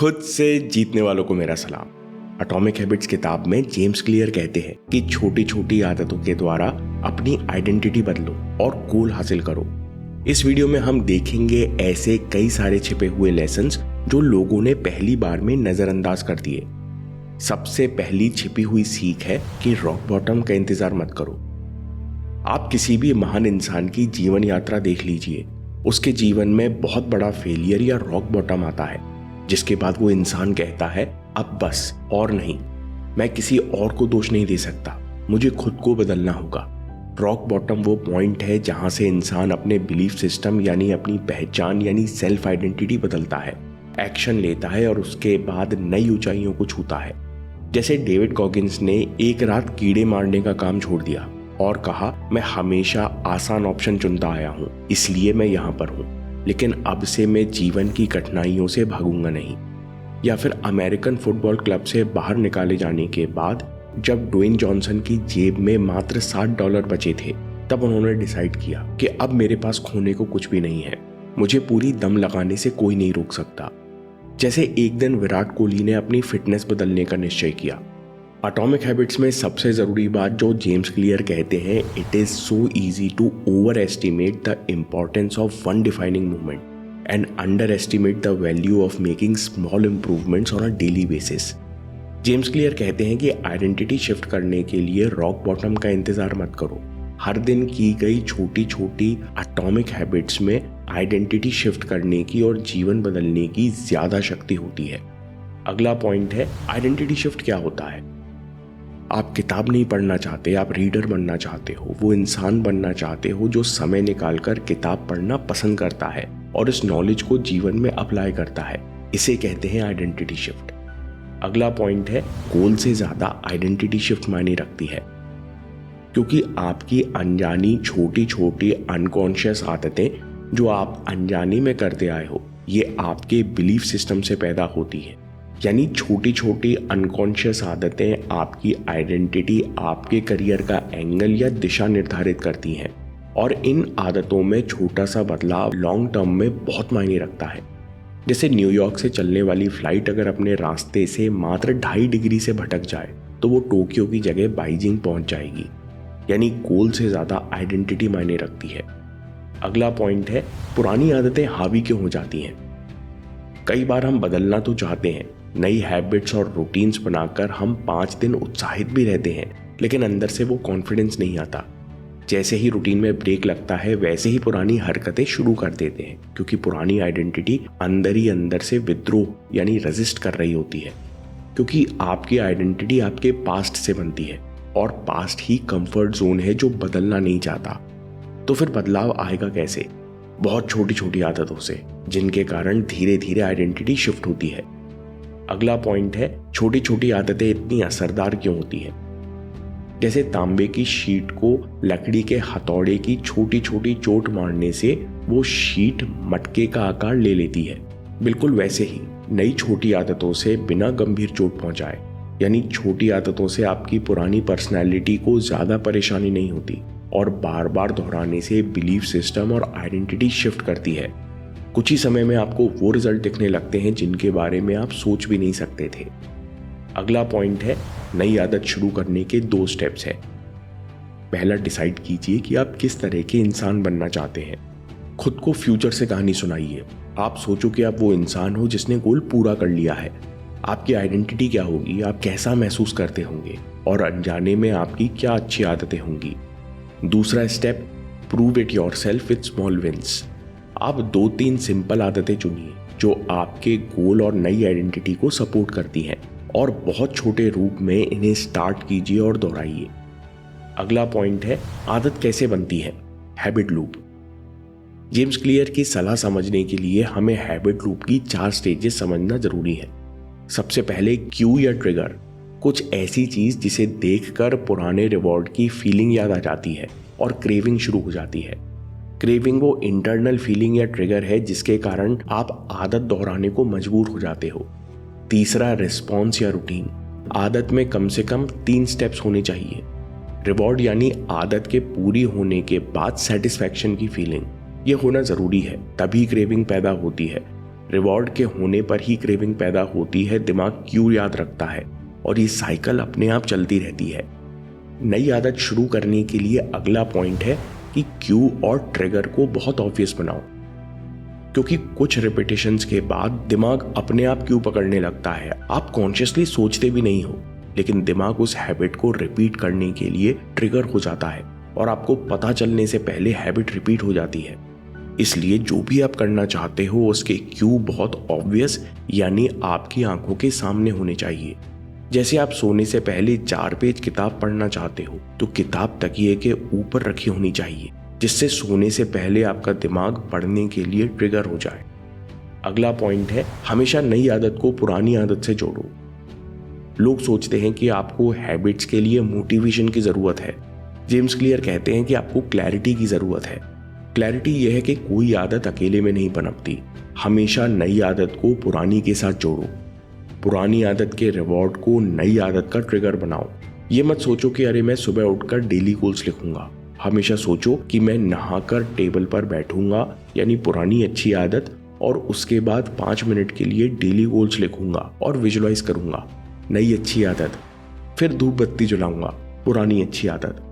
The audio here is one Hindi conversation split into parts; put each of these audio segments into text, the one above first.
खुद से जीतने वालों को मेरा सलाम। एटॉमिक हैबिट्स किताब में जेम्स क्लियर कहते हैं कि छोटी छोटी आदतों के द्वारा अपनी आइडेंटिटी बदलो और गोल हासिल करो। इस वीडियो में हम देखेंगे ऐसे कई सारे छिपे हुए लेसन्स जो लोगों ने पहली बार में नजरअंदाज कर दिए। सबसे पहली छिपी हुई सीख है कि रॉक बॉटम का इंतजार मत करो। आप किसी भी महान इंसान की जीवन यात्रा देख लीजिए, उसके जीवन में बहुत बड़ा फेलियर या रॉक बॉटम आता है जिसके बाद वो इंसान कहता है अब बस और नहीं, मैं किसी और को दोष नहीं दे सकता, मुझे खुद को बदलना होगा। रॉक बॉटम वो पॉइंट है जहां से इंसान अपने बिलीफ सिस्टम यानी अपनी पहचान यानी सेल्फ आइडेंटिटी बदलता है, एक्शन लेता है और उसके बाद नई ऊंचाइयों को छूता है। जैसे डेविड गॉगिंस ने एक रात कीड़े मारने का काम छोड़ दिया और कहा मैं हमेशा आसान ऑप्शन चुनता आया हूं, इसलिए मैं यहां पर हूं, लेकिन अब से मैं जीवन की कठिनाइयों से भागूंगा नहीं। या फिर अमेरिकन फुटबॉल क्लब से बाहर निकाले जाने के बाद जब ड्वेन जॉनसन की जेब में मात्र $60 बचे थे, तब उन्होंने डिसाइड किया कि अब मेरे पास खोने को कुछ भी नहीं है, मुझे पूरी दम लगाने से कोई नहीं रोक सकता। जैसे एक दिन विराट कोहली ने अपनी फिटनेस बदलने का निश्चय किया। एटॉमिक हैबिट्स में सबसे जरूरी बात जो जेम्स क्लियर कहते हैं, it is so easy to overestimate the importance of one defining movement and underestimate the value of making small improvements on a daily basis. James Clear कहते हैं कि आइडेंटिटी शिफ्ट करने के लिए रॉक बॉटम का इंतजार मत करो। हर दिन की गई छोटी छोटी एटॉमिक हैबिट्स में आइडेंटिटी शिफ्ट करने की और जीवन बदलने की ज्यादा शक्ति होती है। अगला पॉइंट है आइडेंटिटी शिफ्ट क्या होता है। आप किताब नहीं पढ़ना चाहते, आप रीडर बनना चाहते हो, वो इंसान बनना चाहते हो जो समय निकालकर किताब पढ़ना पसंद करता है और इस नॉलेज को जीवन में अप्लाई करता है। इसे कहते हैं आइडेंटिटी शिफ्ट। अगला पॉइंट है गोल से ज्यादा आइडेंटिटी शिफ्ट मायने रखती है, क्योंकि आपकी अनजानी छोटी छोटी अनकॉन्शियस आदतें जो आप अनजाने में करते आए हो, ये आपके बिलीफ सिस्टम से पैदा होती है। यानी छोटी छोटी अनकॉन्शियस आदतें आपकी आइडेंटिटी, आपके करियर का एंगल या दिशा निर्धारित करती हैं और इन आदतों में छोटा सा बदलाव लॉन्ग टर्म में बहुत मायने रखता है। जैसे न्यूयॉर्क से चलने वाली फ्लाइट अगर अपने रास्ते से मात्र 2.5 डिग्री से भटक जाए तो वो टोक्यो की जगह बीजिंग पहुंच जाएगी। यानी गोल से ज्यादा आइडेंटिटी मायने रखती है। अगला पॉइंट है पुरानी आदतें हावी क्यों हो जाती हैं। कई बार हम बदलना तो चाहते हैं, नई हैबिट्स और रूटीन्स बनाकर हम 5 दिन उत्साहित भी रहते हैं, लेकिन अंदर से वो कॉन्फिडेंस नहीं आता। जैसे ही रूटीन में ब्रेक लगता है वैसे ही पुरानी हरकतें शुरू कर देते हैं, क्योंकि पुरानी आइडेंटिटी अंदर ही अंदर से विद्रोह यानी रेजिस्ट कर रही होती है। क्योंकि आपकी आइडेंटिटी आपके पास्ट से बनती है और पास्ट ही कंफर्ट जोन है जो बदलना नहीं चाहता। तो फिर बदलाव आएगा कैसे? बहुत छोटी छोटी आदतों से, जिनके कारण धीरे धीरे आइडेंटिटी शिफ्ट होती है। अगला पॉइंट है छोटी छोटी आदतें इतनी असरदार क्यों होती हैं। जैसे तांबे की शीट को लकड़ी के हथौड़े की छोटी छोटी चोट मारने से वो शीट मटके का आकार ले लेती है, बिल्कुल वैसे ही नई छोटी आदतों से बिना गंभीर चोट पहुंचाए, यानी छोटी आदतों से आपकी पुरानी पर्सनैलिटी को ज्यादा परेशानी नहीं होती और बार बार दोहराने से बिलीफ सिस्टम और आइडेंटिटी शिफ्ट करती है। कुछ ही समय में आपको वो रिजल्ट दिखने लगते हैं जिनके बारे में आप सोच भी नहीं सकते थे। अगला पॉइंट है नई आदत शुरू करने के 2 स्टेप्स है। पहला, डिसाइड कीजिए कि आप किस तरह के इंसान बनना चाहते हैं। खुद को फ्यूचर से कहानी सुनाइए। आप सोचो कि आप वो इंसान हो जिसने गोल पूरा कर लिया है। आपकी आइडेंटिटी क्या होगी, आप कैसा महसूस करते होंगे और अनजाने में आपकी क्या अच्छी आदतें होंगी। दूसरा step, prove it yourself with small wins. आप 2-3 सिंपल आदतें चुनिए जो आपके गोल और नई आइडेंटिटी को सपोर्ट करती हैं और बहुत छोटे रूप में इन्हें स्टार्ट कीजिए और दोहराइए। अगला पॉइंट है आदत कैसे बनती है, हैबिट लूप। जेम्स क्लियर की सलाह समझने के लिए हमें हैबिट लूप की 4 स्टेजेस समझना जरूरी है। सबसे पहले क्यू या ट्रिगर, कुछ ऐसी चीज जिसे देखकर पुराने रिवॉर्ड की फीलिंग याद आ जाती है और क्रेविंग शुरू हो जाती है। क्रेविंग वो इंटरनल फीलिंग या ट्रिगर है जिसके कारण आप आदत दोहराने को मजबूर हो जाते हो। तीसरा, रिस्पॉन्स या रूटीन। आदत में कम से कम 3 स्टेप्स होने चाहिए। रिवॉर्ड यानी आदत के पूरी होने के बाद सेटिस्फैक्शन की फीलिंग, ये होना जरूरी है, तभी क्रेविंग पैदा होती है। रिवॉर्ड के होने पर ही क्रेविंग पैदा होती है, दिमाग क्यू याद रखता है और ये साइकिल अपने आप चलती रहती है। नई आदत शुरू करने के लिए अगला पॉइंट है कि क्यू और ट्रिगर को बहुत ऑब्वियस बनाओ, क्योंकि कुछ रिपीटेशंस के बाद दिमाग अपने आप क्यू पकड़ने लगता है। आप कॉन्शियसली सोचते भी नहीं हो, लेकिन दिमाग उस हैबिट को रिपीट करने के लिए ट्रिगर हो जाता है और आपको पता चलने से पहले हैबिट रिपीट हो जाती है। इसलिए जो भी आप करना चाहते हो उसके क्यू बहुत ऑब्वियस यानी आपकी आंखों के सामने होने चाहिए। जैसे आप सोने से पहले 4 पेज किताब पढ़ना चाहते हो तो किताब तकिए के ऊपर रखी होनी चाहिए, जिससे सोने से पहले आपका दिमाग पढ़ने के लिए ट्रिगर हो जाए। अगला पॉइंट है, हमेशा नई आदत को पुरानी आदत से जोड़ो। लोग सोचते हैं कि आपको हैबिट्स के लिए मोटिवेशन की जरूरत है। जेम्स क्लियर कहते हैं कि आपको क्लैरिटी की जरूरत है। क्लैरिटी यह है कि कोई आदत अकेले में नहीं पनपती। हमेशा नई आदत को पुरानी के साथ जोड़ो। पुरानी आदत के रिवॉर्ड को नई आदत का ट्रिगर बनाओ। ये मत सोचो कि अरे मैं सुबह उठकर डेली गोल्स लिखूंगा। हमेशा सोचो कि मैं नहाकर टेबल पर बैठूंगा, यानी पुरानी अच्छी आदत, और उसके बाद 5 मिनट के लिए डेली गोल्स लिखूंगा और विजुअलाइज करूंगा। नई अच्छी आदत। फिर धूप बत्ती जलाऊंगा, पुरानी अच्छी आदत।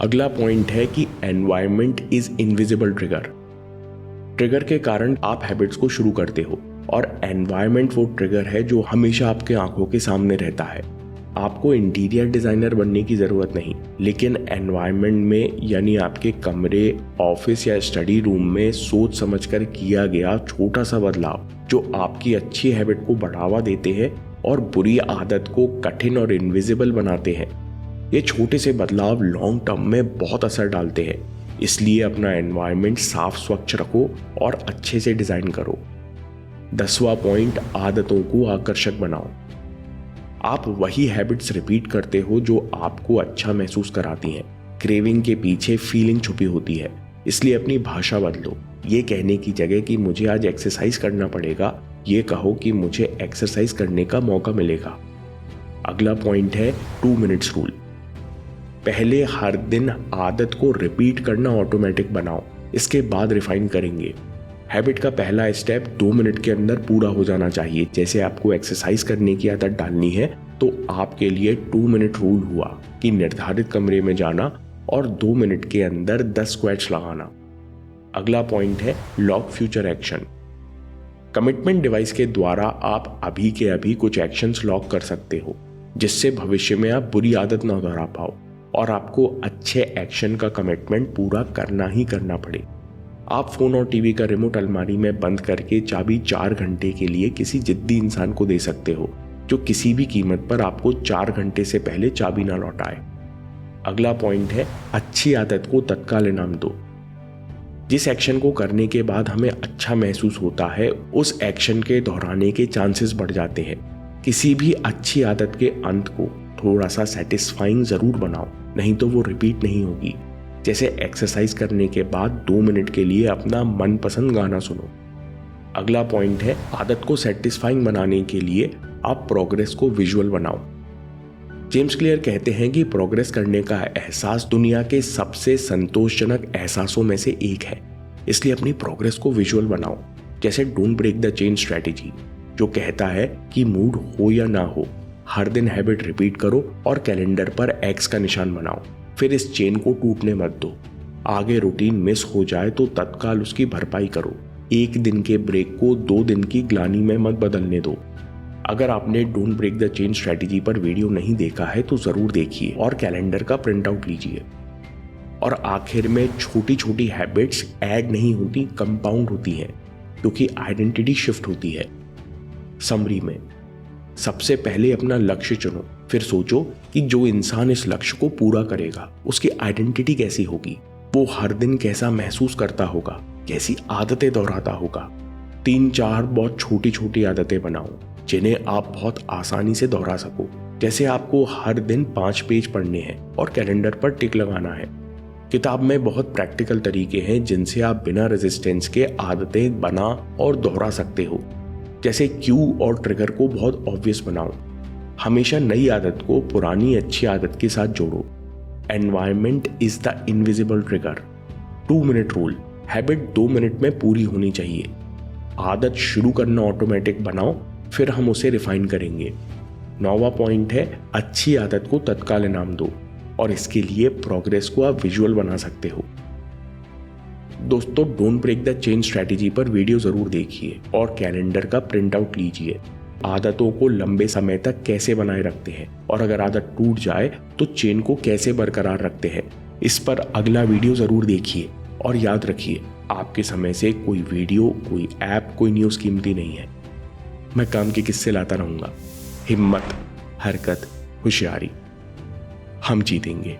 अगला पॉइंट है कि environment is invisible trigger. Trigger के कारण आप हैबिट्स को शुरू करते हो और एनवायरनमेंट वो ट्रिगर है जो हमेशा आपके आंखों के सामने रहता है। आपको इंटीरियर डिजाइनर बनने की जरूरत नहीं, लेकिन एनवायरनमेंट में यानी आपके कमरे, ऑफिस या स्टडी रूम में सोच समझकर किया गया छोटा सा बदलाव जो आपकी अच्छी हैबिट को बढ़ावा देते हैं और बुरी आदत को कठिन और इनविजिबल बनाते हैं। ये छोटे से बदलाव लॉन्ग टर्म में बहुत असर डालते हैं। इसलिए अपना एनवायरनमेंट साफ स्वच्छ रखो और अच्छे से डिजाइन करो। 10वां पॉइंट, आदतों को आकर्षक बनाओ। आप वही हैबिट्स रिपीट करते हो जो आपको अच्छा महसूस कराती हैं। क्रेविंग के पीछे फीलिंग छुपी होती है, इसलिए अपनी भाषा बदलो। ये कहने की जगह कि मुझे आज एक्सरसाइज करना पड़ेगा, ये कहो कि मुझे एक्सरसाइज करने का मौका मिलेगा। अगला पॉइंट है 2 मिनट्स रूल। पहले हर दिन आदत को रिपीट करना ऑटोमेटिक बनाओ, इसके बाद रिफाइन करेंगे। हैबिट का पहला स्टेप 2 मिनट के अंदर पूरा हो जाना चाहिए। जैसे आपको एक्सरसाइज करने की आदत डालनी है तो आपके लिए 2 मिनट रूल हुआ कि निर्धारित कमरे में जाना और 2 मिनट के अंदर 10 स्क्वाट्स लगाना। अगला पॉइंट है lock future action. Commitment device के द्वारा आप अभी के अभी कुछ एक्शंस लॉक कर सकते हो, जिससे भविष्य में आप बुरी आदत ना दोहरा पाओ और आपको अच्छे एक्शन का कमिटमेंट पूरा करना ही करना पड़े। आप फोन और टीवी का रिमोट अलमारी में बंद करके चाबी 4 घंटे के लिए किसी जिद्दी इंसान को दे सकते हो, जो किसी भी कीमत पर आपको 4 घंटे से पहले चाबी ना लौटाए। अगला पॉइंट है अच्छी आदत को तत्काल इनाम दो। जिस एक्शन को करने के बाद हमें अच्छा महसूस होता है, उस एक्शन के दोहराने के चांसेस बढ़ जाते हैं। किसी भी अच्छी आदत के अंत को थोड़ा सा सेटिस्फाइंग जरूर बनाओ, नहीं तो वो रिपीट नहीं होगी। जैसे एक्सरसाइज करने के बाद 2 मिनट के लिए अपना मनपसंद गाना सुनो। अगला पॉइंट है आदत को सेटिस्फाइंग बनाने के लिए आप प्रोग्रेस को विजुअल बनाओ। जेम्स क्लियर कहते हैं कि प्रोग्रेस करने का एहसास दुनिया के सबसे संतोषजनक एहसासों में से एक है। इसलिए अपनी प्रोग्रेस को विजुअल बनाओ। जैसे don't break the chain strategy, जो कहता है कि मूड हो या ना हो, हर दिन हैबिट रिपीट करो और कैलेंडर पर एक्स का निशान बनाओ। फिर इस चेन को टूटने मत दो। आगे रूटीन मिस हो जाए तो तत्काल उसकी भरपाई करो। 1 दिन के ब्रेक को 2 दिन की ग्लानि में मत बदलने दो। अगर आपने don't break the chain strategy पर वीडियो नहीं देखा है तो जरूर देखिए और कैलेंडर का प्रिंट आउट लीजिए। और आखिर में छोटी छोटी हैबिट्स ऐड नहीं होती, कंपाउंड होती हैं, क्योंकि आइडेंटिटी शिफ्ट होती है। समरी में सबसे पहले अपना लक्ष्य चुनो, फिर सोचो कि जो इंसान इस लक्ष्य को पूरा करेगा उसकी आइडेंटिटी कैसी होगी, वो हर दिन कैसा महसूस करता होगा, कैसी आदतें दोहराता होगा। 3-4 बहुत छोटी छोटी आदतें बनाओ जिन्हें आप बहुत आसानी से दोहरा सको। जैसे आपको हर दिन 5 पेज पढ़ने हैं और कैलेंडर पर टिक लगाना है। किताब में बहुत प्रैक्टिकल तरीके हैं जिनसे आप बिना रेजिस्टेंस के आदतें बना और दोहरा सकते हो। जैसे क्यू और ट्रिगर को बहुत ऑब्वियस बनाओ। हमेशा नई आदत को पुरानी अच्छी आदत के साथ जोड़ो। Environment is the invisible trigger. 2 minute rule, habit 2 minute में पूरी होनी चाहिए। आदत शुरू करना ऑटोमेटिक बनाओ, फिर हम उसे रिफाइन करेंगे। 9वां पॉइंट है अच्छी आदत को तत्काल इनाम दो, और इसके लिए प्रोग्रेस को आप विजुअल बना सकते हो। दोस्तों, don't break the chain strategy पर वीडियो जरूर देखिए और कैलेंडर का प्रिंट आउट लीजिए। आदतों को लंबे समय तक कैसे बनाए रखते हैं और अगर आदत टूट जाए तो चेन को कैसे बरकरार रखते हैं, इस पर अगला वीडियो जरूर देखिए। और याद रखिए, आपके समय से कोई वीडियो, कोई ऐप, कोई न्यूज़ कीमती नहीं है। मैं काम के किस्से लाता रहूंगा। हिम्मत, हरकत, होशियारी, हम जीतेंगे।